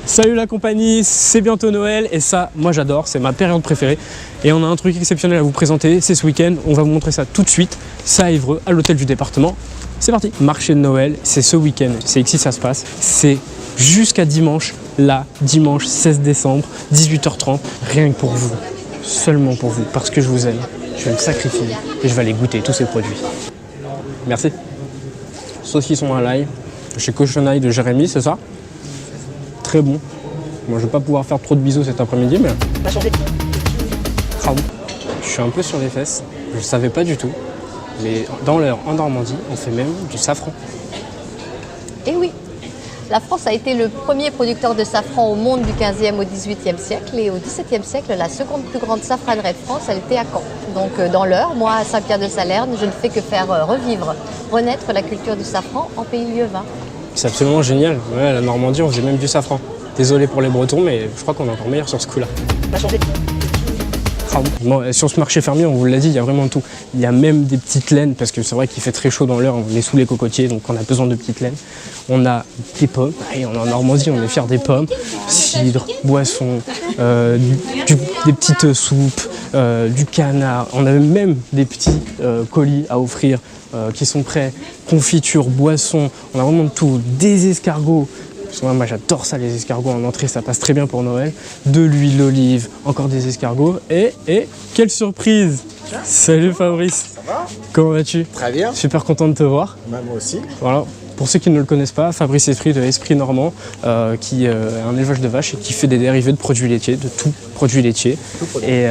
Salut la compagnie, c'est bientôt Noël et ça, moi j'adore, c'est ma période préférée. Et on a un truc exceptionnel à vous présenter, c'est ce week-end, on va vous montrer ça tout de suite. C'est à Évreux, à l'hôtel du département. C'est parti. Marché de Noël, c'est ce week-end, c'est ici ça se passe. C'est jusqu'à dimanche, là, dimanche 16 décembre, 18h30, rien que pour vous, seulement pour vous, parce que je vous aime. Je vais me sacrifier et je vais aller goûter tous ces produits. Merci. Saucisson à l'ail, chez Cochonaille de Jérémy, c'est ça? Très bon. Moi, je vais pas pouvoir faire trop de bisous cet après-midi, mais... Je suis un peu sur les fesses, je ne savais pas du tout. Mais dans l'Eure, en Normandie, on fait même du safran. Eh oui, la France a été le premier producteur de safran au monde du 15e au 18e siècle. Et au 17e siècle, la seconde plus grande safranerie de France, elle était à Caen. Donc dans l'Eure, moi à Saint-Pierre-de-Salerne, je ne fais que faire revivre, renaître la culture du safran en pays lieuvin. C'est absolument génial. Ouais, la Normandie, on faisait même du safran. Désolé pour les Bretons, mais je crois qu'on est encore meilleur sur ce coup-là. Bon, sur ce marché fermier, on vous l'a dit, il y a vraiment tout. Il y a même des petites laines, parce que c'est vrai qu'il fait très chaud dans l'Eure, on est sous les cocotiers, donc on a besoin de petites laines. On a des pommes, et on est en Normandie, on est fiers des pommes, cidre, boissons, des petites soupes, du canard. On a même des petits colis à offrir qui sont prêts, confiture, boissons, on a vraiment de tout, des escargots. Moi j'adore ça, les escargots en entrée, ça passe très bien pour Noël. De l'huile d'olive, encore des escargots. Et quelle surprise! Salut Fabrice! Ça va? Comment vas-tu? Très bien. Super content de te voir. Moi aussi. Voilà. Pour ceux qui ne le connaissent pas, Fabrice Esprit de Esprit Normand, qui est un élevage de vaches et qui fait des dérivés de produits laitiers, de tout produit laitier. Et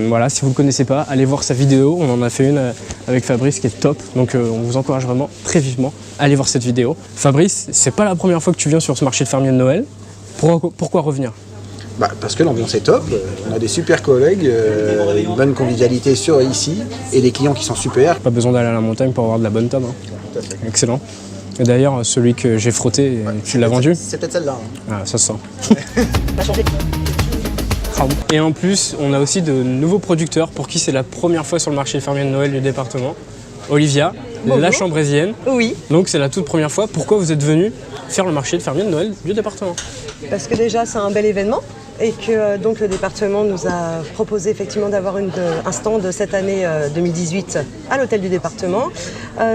voilà, si vous ne le connaissez pas, allez voir sa vidéo. On en a fait une avec Fabrice qui est top. Donc on vous encourage vraiment très vivement à aller voir cette vidéo. Fabrice, c'est pas la première fois que tu viens sur ce marché de fermier de Noël. Pourquoi revenir? Parce que l'ambiance est top, on a des super collègues, une bonne convivialité sur ici et des clients qui sont super. Pas besoin d'aller à la montagne pour avoir de la bonne tome. Hein. Excellent. Et d'ailleurs, celui que j'ai frotté, tu l'as vendu? C'est peut-être celle-là. Hein. Ah, ça se sent. Et en plus, on a aussi de nouveaux producteurs pour qui c'est la première fois sur le marché fermier de Noël du département. Olivia, Bonjour. la Chambrésienne. Oui, Donc c'est la toute première fois. Pourquoi vous êtes venu faire le marché de fermier de Noël du département? parce que déjà c'est un bel événement et que donc le département nous a proposé effectivement d'avoir un stand cette année 2018 à l'hôtel du département.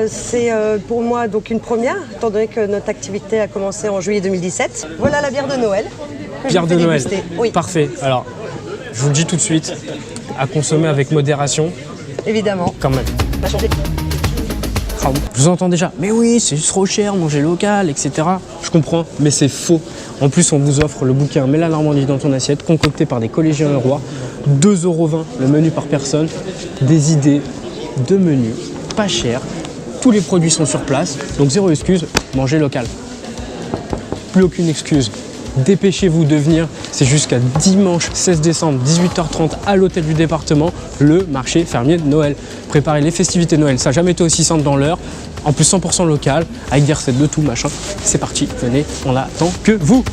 C'est pour moi donc une première, étant donné que notre activité a commencé en juillet 2017. Voilà la bière de Noël. que Bière je de vous fais Noël. déguster. Oui, Parfait. Alors, je vous le dis tout de suite, à consommer avec modération, évidemment. quand même. Je vous entends déjà, mais oui, c'est juste trop cher, manger local, etc. Je comprends, mais c'est faux. En plus, on vous offre le bouquin Mets la Normandie dans ton assiette, concocté par des collégiens leroy, 2,20 € le menu par personne, des idées de menus, pas cher, tous les produits sont sur place, donc zéro excuse, mangez local. Plus aucune excuse. Dépêchez-vous de venir, c'est jusqu'à dimanche 16 décembre, 18h30 à l'hôtel du département, le marché fermier de Noël. Préparez les festivités de Noël, ça n'a jamais été aussi simple dans l'Eure, en plus 100% local, avec des recettes de tout machin. C'est parti, venez, on attend que vous.